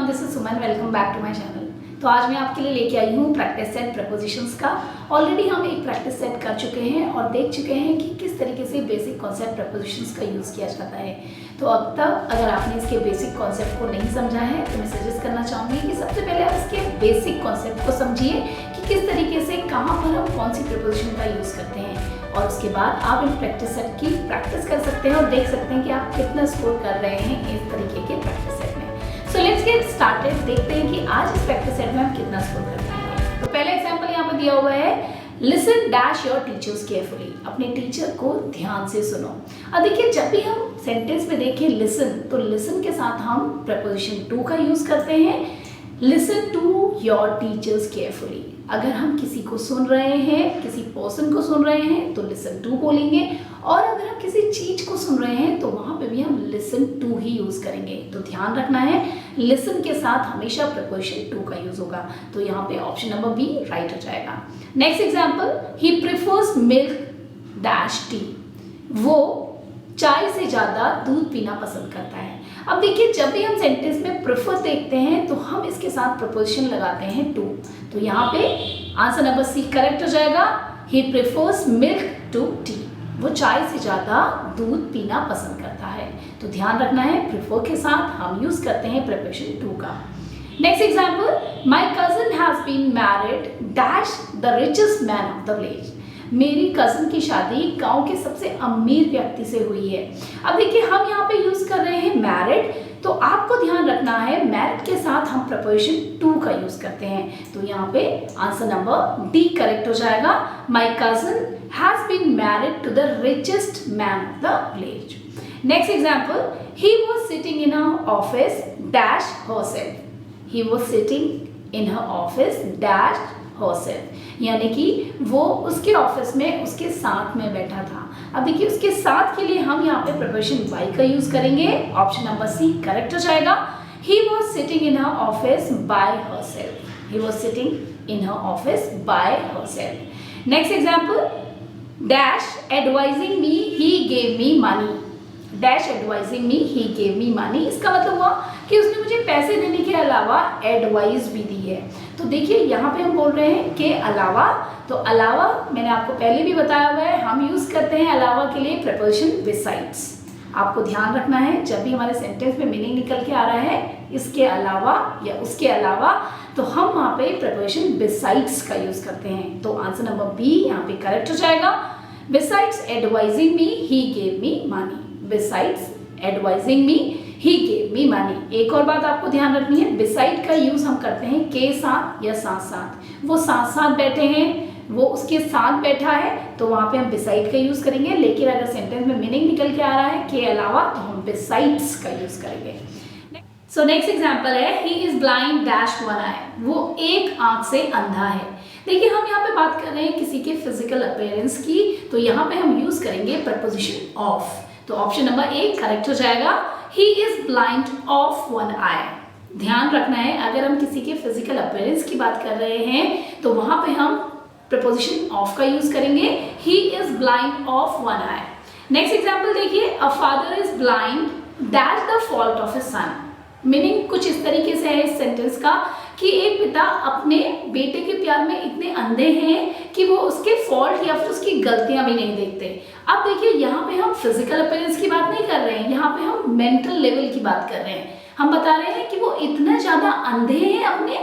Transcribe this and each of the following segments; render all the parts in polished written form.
Everyone, this is Suman. Welcome back to my channel. तो आज मैं आपके लिए लेके आई हूँ प्रैक्टिस सेट प्रपोजिशंस का। ऑलरेडी हम एक प्रैक्टिस सेट कर चुके हैं और देख चुके हैं कि किस तरीके से बेसिक कॉन्सेप्ट प्रपोजिशंस का यूज़ किया जाता है। तो अब तक अगर आपने इसके बेसिक कॉन्सेप्ट को नहीं समझा है तो मैं सजेस्ट करना चाहूँगी कि सबसे पहले आप इसके बेसिक कॉन्सेप्ट को समझिए कि किस तरीके से कहाँ पर हम कौन सी प्रपोजिशन का यूज़ करते हैं, और उसके बाद आप इन प्रैक्टिस सेट की प्रैक्टिस कर सकते हैं और देख सकते हैं कि आप कितना स्कोर कर रहे हैं इस तरीके के प्रैक्टिस सेट में। So let's get started. देखते हैं कि आज इस प्रैक्टिस सेट में हम कितना स्कोर कर पाएंगे। तो पहला एग्जांपल यहाँ पे दिया हुआ है, listen dash your teachers carefully. अपने टीचर को ध्यान से सुनो। अब देखिए, जब भी हम सेंटेंस में देखें लिसन, तो लिसन के साथ हम प्रपोजिशन टू का यूज करते हैं। Listen to your teachers carefully. अगर हम किसी को सुन रहे हैं, किसी पर्सन को सुन रहे हैं तो लिसन टू बोलेंगे, और अगर हम किसी चीज को सुन रहे हैं तो वहां पे भी हम लिसन टू ही यूज करेंगे। तो ध्यान रखना है, लिसन के साथ हमेशा प्रपोजिशन टू का यूज होगा। तो यहाँ पे ऑप्शन नंबर बी राइट हो जाएगा। नेक्स्ट एग्जाम्पल, ही प्रेफर्स मिल्क डैश टी। वो चाय से ज्यादा दूध पीना पसंद करता है। अब देखिए, जब भी हम सेंटेंस में प्रेफर देखते हैं तो हम इसके साथ प्रपोजिशन लगाते हैं टू। तो यहाँ पे आंसर नंबर सी करेक्ट हो जाएगा। He prefers milk to tea. वो चाय से ज्यादा दूध पीना पसंद करता है। तो ध्यान रखना है, प्रेफर के साथ हम यूज करते हैं प्रपोजिशन टू का। Next example, my cousin has been married dash the richest man of the village. मेरी कजन की शादी गांव के सबसे अमीर व्यक्ति से हुई है। अब देखिए, हम यहाँ पे यूज कर रहे हैं मैरिड, तो आपको ध्यान रखना है मैरिड के साथ हम प्रपोजिशन टू का यूज करते हैं। तो यहाँ पे आंसर नंबर डी करेक्ट हो जाएगा। My cousin has been married to the richest man of the village. Next example, he was sitting in her office dash herself. He was sitting in her office dash herself, यानी कि वो उसके office में उसके साथ में बैठा था। अब देखिए, उसके साथ के लिए हम यहाँ पे प्रपोजिशन वाई का यूज करेंगे। ऑप्शन नंबर सी करेक्ट हो जाएगा। He was sitting in her office by herself. He was sitting in her office by herself. Next example, dash advising me he gave me money. Dash advising me he gave me money. इसका मतलब हुआ कि उसने मुझे पैसे देने के अलावा एडवाइस भी दी है। तो देखिए, यहाँ पे हम बोल रहे हैं कि अलावा, तो अलावा मैंने आपको पहले भी बताया हुआ है, हम यूज करते हैं अलावा के लिए प्रपोजिशन बिसाइड्स। आपको ध्यान रखना है, जब भी हमारे सेंटेंस में मीनिंग निकल के आ रहा है इसके अलावा या उसके अलावा, तो हम वहाँ पे प्रपोजिशन बिसाइड्स का यूज करते हैं। तो आंसर नंबर बी यहाँ पे करेक्ट हो जाएगा। Besides advising me he gave me money. Besides advising me he gave me money. एक और बात आपको ध्यान रखनी है, बिसाइड का यूज हम करते हैं के साथ या साथ साथ। वो साथ साथ बैठे हैं, वो उसके साथ बैठा है, तो वहां पे हम बिसाइड का यूज करेंगे। लेकिन अगर सेंटेंस में मीनिंग निकल के आ रहा है के अलावा, तो हम बिसाइड्स का यूज करेंगे। सो नेक्स्ट एग्जाम्पल है, he is blind dash one eye. वो एक आंख से अंधा है। देखिए, हम यहाँ पे बात कर रहे हैं किसी के फिजिकल अपीयरेंस की, तो यहाँ पे हम यूज करेंगे प्रपोजिशन ऑफ। तो ऑप्शन नंबर ए करेक्ट हो जाएगा। He is blind of one eye. ध्यान रखना है, अगर हम किसी के फिजिकल अपीयरेंस की बात कर रहे हैं तो वहां पे हम प्रपोजिशन ऑफ का यूज करेंगे। He is blind of one eye. Next example देखिए, a father is blind that the fault of his son. Meaning कुछ इस तरीके से है इस सेंटेंस का कि एक पिता अपने बेटे के प्यार में इतने अंधे हैं कि वो उसके फॉल्ट या फिर उसकी गलतियां भी नहीं देखते। अब देखिए, यहाँ पे हम फिजिकल अपीयरेंस की बात नहीं कर रहे हैं, यहाँ पे हम मेंटल लेवल की बात कर रहे हैं। हम बता रहे हैं कि वो इतना ज्यादा अंधे हैं अपने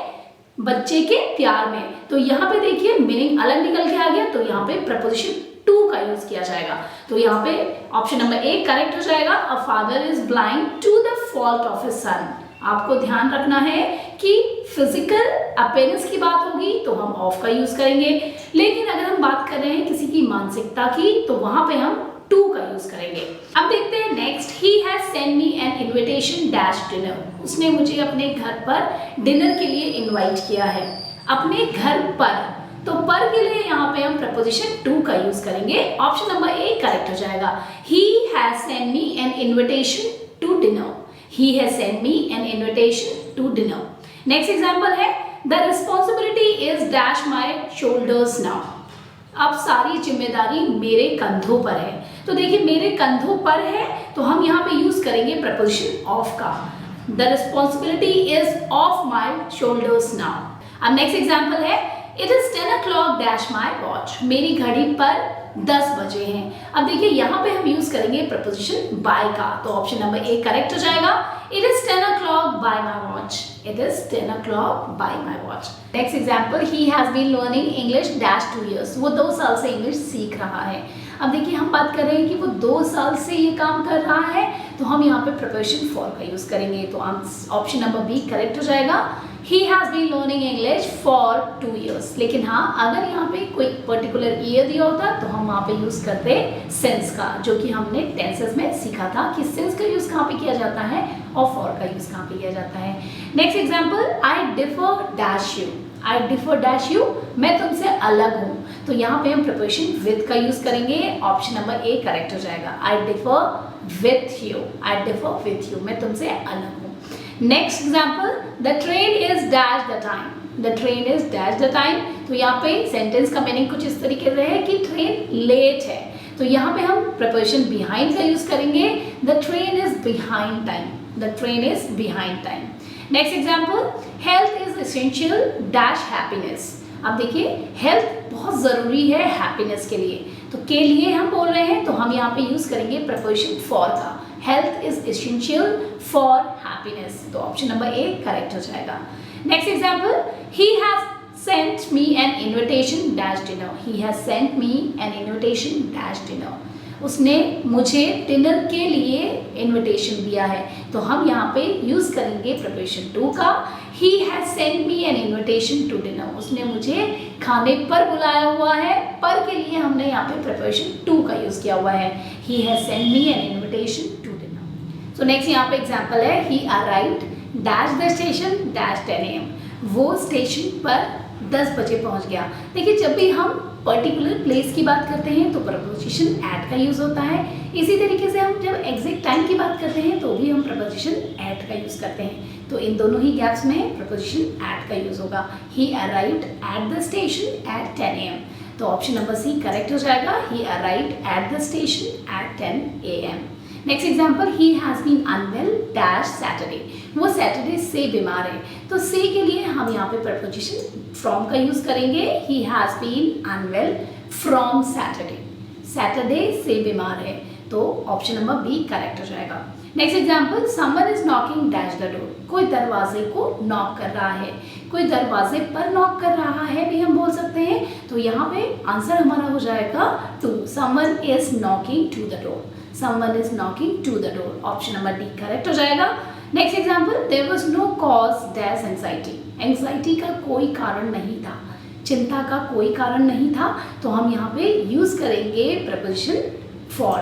बच्चे के प्यार में। तो यहाँ पे देखिए, मीनिंग अलग निकल के आ गया, तो यहाँ पे प्रपोजिशन टू का यूज किया जाएगा। तो यहाँ पे ऑप्शन नंबर ए करेक्ट हो जाएगा। A father is blind to the fault of his son. आपको ध्यान रखना है कि फिजिकल अपीयरेंस की बात होगी तो हम ऑफ का यूज करेंगे, लेकिन अगर हम बात कर रहे हैं किसी की मानसिकता की तो वहां पे हम टू का यूज करेंगे। अब देखते हैं next, he has send me an invitation dash dinner. उसने मुझे अपने घर पर डिनर के लिए इनवाइट किया है। अपने घर पर, तो पर के लिए यहाँ पे हम प्रपोजिशन टू का यूज करेंगे। ऑप्शन नंबर ए करेक्ट हो जाएगा। He has send me an invitation to dinner. He has sent me an invitation to dinner. Next example है, the responsibility is dash my shoulders now. अब सारी जिम्मेदारी मेरे कंधों पर है। तो देखिए, मेरे कंधों पर है, तो हम यहाँ पे यूज करेंगे प्रपोजिशन ऑफ का। The responsibility is of my shoulders now. अब नेक्स्ट एग्जाम्पल है, it is 10 o'clock dash my watch, मेरी घड़ी पर 10 बजे हैं। अब देखिए यहाँ पे हम यूज करेंगे प्रपोजिशन बाय का, तो ऑप्शन नंबर ए करेक्ट हो जाएगा। It is 10 o'clock by my watch, it is 10 o'clock by my watch. Next example, he has been learning English dash 2 years, वो 2 साल से इंग्लिश सीख रहा है। अब देखिए हम बात कर रहे हैं कि वो 2 साल से ये काम कर रहा है, तो हम यहाँ पे प्रिपरेशन फॉर का यूज करेंगे, तो ऑप्शन नंबर बी करेक्ट हो जाएगा। He has been learning English for 2 years। लेकिन हाँ, अगर यहाँ पे कोई पर्टिकुलर ईयर दिया होता तो हम वहाँ पे यूज करते सिंस का, जो कि हमने टेंसेस में सीखा था कि सिंस का यूज कहाँ पे किया जाता है और फॉर का यूज कहाँ पे किया जाता है। Next example, I differ dash you, I differ dash you, मैं तुमसे अलग हूँ, तो यहाँ पे हम प्रिपरेशन विद का यूज करेंगे, ऑप्शन नंबर ए करेक्ट हो जाएगा। आई differ with you, I differ with you, मैं तुमसे अलग हूँ। Next example, the train is dash the time, the train is dash the time, तो यहाँ पे सेंटेंस का मीनिंग कुछ इस तरीके से है कि ट्रेन लेट है, तो यहाँ पे हम प्रिपरेशन बिहाइंड का यूज करेंगे, the train is behind time, the train is behind time. Next example, health is essential dash happiness. अब देखिए हेल्थ बहुत ज़रूरी है हैप्पीनेस के लिए, तो के लिए हम बोल रहे हैं, तो हम यहाँ पे यूज करेंगे प्रिपरेशन फॉर का, health is essential for happiness, तो ऑप्शन नंबर ए करेक्ट हो जाएगा। Next example, he has sent me an invitation dash dinner, he has sent me an invitation dash dinner, उसने मुझे डिनर के लिए invitation दिया है, तो हम यहाँ पे यूज करेंगे प्रिपरेशन टू का, he has sent me an invitation to dinner, उसने मुझे खाने पर बुलाया हुआ है, पर के लिए हमने यहाँ पे प्रिपरेशन टू का यूज किया हुआ है, he has sent me an invitation to dinner. So next यहाँ पे एग्जाम्पल है, he arrived dash the station dash 10 AM, वो स्टेशन पर 10 बजे पहुंच गया। देखिए जब भी हम पर्टिकुलर प्लेस की बात करते हैं तो प्रपोजिशन एट का यूज होता है, इसी तरीके से हम जब एग्जैक्ट टाइम की बात करते हैं तो भी हम प्रपोजिशन एट का यूज करते हैं, तो इन दोनों ही गैप्स में प्रपोजिशन एट का यूज होगा। He arrived at the station at 10 AM, तो ऑप्शन नंबर सी करेक्ट हो जाएगा, he arrived at the station at 10 AM। Next example, he has been unwell dash Saturday, वो सैटरडे से बीमार है, तो से के लिए हम यहाँ पे प्रपोजिशन फ्रॉम का यूज करेंगे, he has been unwell from Saturday, Saturday से बीमार है, तो ऑप्शन नंबर बी करेक्ट हो जाएगा। Next example, someone is knocking dash the door, कोई दरवाजे को नॉक कर रहा है, कोई दरवाजे पर नॉक कर रहा है भी हम बोल सकते हैं, तो यहाँ पे आंसर हमारा हो जाएगा to, someone is knocking to the door, someone is knocking to the door, option number D correct हो जाएगा। Next example, there was no cause dash anxiety, anxiety का कोई कारण नहीं था, चिंता का कोई कारण नहीं था, तो हम यहाँ पे यूज करेंगे preposition for,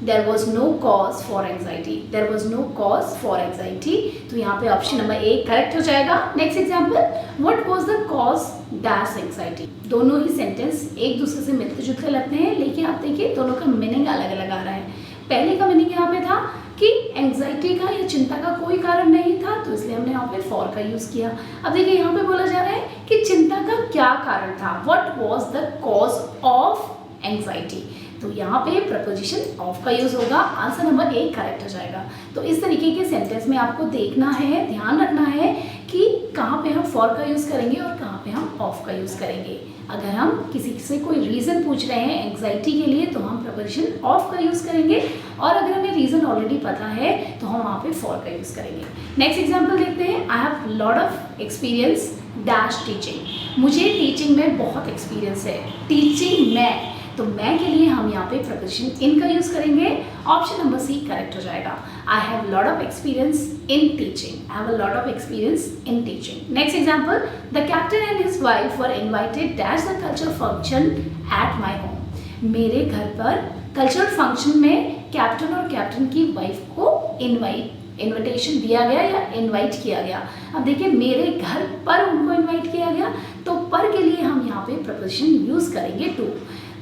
there was no cause for anxiety, there was no cause for anxiety, तो यहाँ पे ऑप्शन नंबर ए करेक्ट हो जाएगा। Next example, what was the cause dash anxiety, दोनों ही सेंटेंस एक दूसरे से मिलते जुलते लगते हैं, लेकिन आप देखिए दोनों का मीनिंग अलग अलग आ रहा है। पहले का मीनिंग यहाँ पे था कि एंग्जाइटी का या चिंता का कोई कारण नहीं था, तो इसलिए हमने यहाँ पे फॉर का यूज किया। अब देखिए यहाँ पे बोला जा रहा है कि चिंता का क्या कारण था, what was the cause of anxiety, तो यहाँ पे प्रपोजिशन ऑफ का यूज होगा, आंसर नंबर ए करेक्ट हो जाएगा। तो इस तरीके के सेंटेंस में आपको देखना है, ध्यान रखना है कि कहाँ पे हम फॉर का यूज करेंगे और कहाँ पे हम ऑफ का यूज करेंगे। अगर हम किसी से कोई रीज़न पूछ रहे हैं एंग्जाइटी के लिए तो हम प्रपोजिशन ऑफ का यूज़ करेंगे, और अगर हमें रीज़न ऑलरेडी पता है तो हम वहाँ पे फॉर का यूज़ करेंगे। नेक्स्ट एग्जाम्पल देखते हैं, I have lot of experience dash teaching, मुझे टीचिंग में बहुत एक्सपीरियंस है, टीचिंग में, तो मैं के लिए हम यहाँ पे प्रपोजिशन इन का यूज़ करेंगे, ऑप्शन नंबर सी करेक्ट हो जाएगा। I have lot of experience in teaching, I have a lot of experience in teaching. Next example, the captain and his wife were invited dash the cultural function at my home, मेरे घर पर cultural function में captain और captain की wife को invitation दिया गया या इनवाइट किया गया। अब देखिए मेरे घर पर उनको इनवाइट किया गया, तो पर के लिए हम यहाँ पे प्रपोजिशन यूज करेंगे to,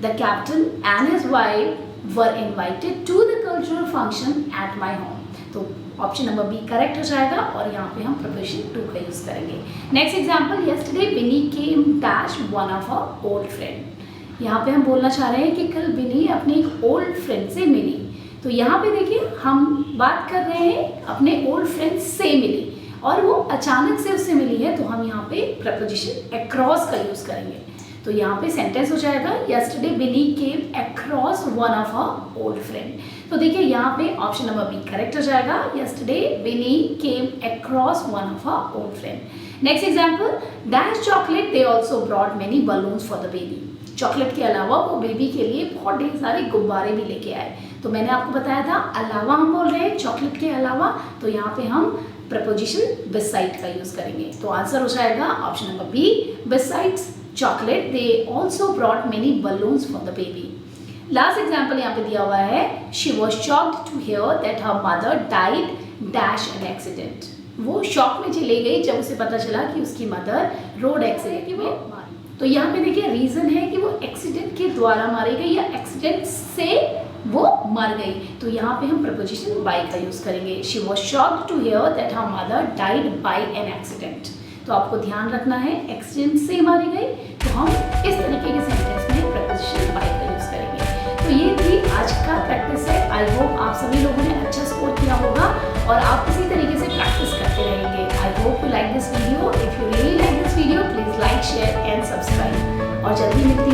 the captain and his wife were invited to the cultural function at my home, तो ऑप्शन नंबर बी करेक्ट हो जाएगा, और यहाँ पे हम प्रपोजिशन टू का यूज करेंगे। Next example, yesterday Vinny came dash one of a old friend, यहाँ पे हम बोलना चाह रहे हैं कि कल विनी अपने एक ओल्ड फ्रेंड से मिली, तो यहाँ पे देखिए हम बात कर रहे हैं अपने ओल्ड फ्रेंड से मिली और वो अचानक से उससे मिली है, तो हम यहाँ पे प्रपोजिशन अक्रॉस का यूज करेंगे। तो यहाँ पे सेंटेंस हो जाएगा yesterday Vinny came across one of her old friend. तो देखिए यहाँ पे ऑप्शन नंबर बी करेक्ट हो जाएगा, yesterday Vinny came across one of her old friend. Next example, that chocolate they also brought many balloons for the baby. Chocolate के अलावा वो baby के लिए बहुत ढेर सारे गुब्बारे भी लेके आए। तो मैंने आपको बताया था अलावा हम बोल रहे हैं चॉकलेट के अलावा, तो यहाँ पे हम प्रपोजिशन बिसाइड का यूज करेंगे। तो आंसर हो जाएगा option number B, besides chocolate they also brought many balloons for the baby. Last example यहाँ पे दिया हुआ है, she was shocked to hear that her mother died dash an accident. वो शॉक में चली गई जब उसे पता चला कि उसकी मदर रोड एक्सीडेंट में मारी। तो यहाँ पे देखिए रीजन है कि वो एक्सीडेंट के द्वारा मारी गई या एक्सीडेंट से वो मर गई। तो यहाँ पे हम प्रपोजिशन बाय का यूज करेंगे, she was shocked to hear that her mother died by an accident. तो आपको ध्यान रखना है एक्सीडेंट से मारी गई, तो हम इस तरीके के सेंटेंस में प्रपोजिशन बाय का यूज करेंगे। तो ये थी आज का प्रैक्टिस सेट। आई होप आप सभी लोगों ने अच्छा स्कोर किया होगा और आप इसी तरीके से प्रैक्टिस करते रहेंगे। I hope you like this video. If you really like this video please like, share and subscribe. और जल्दी मिलते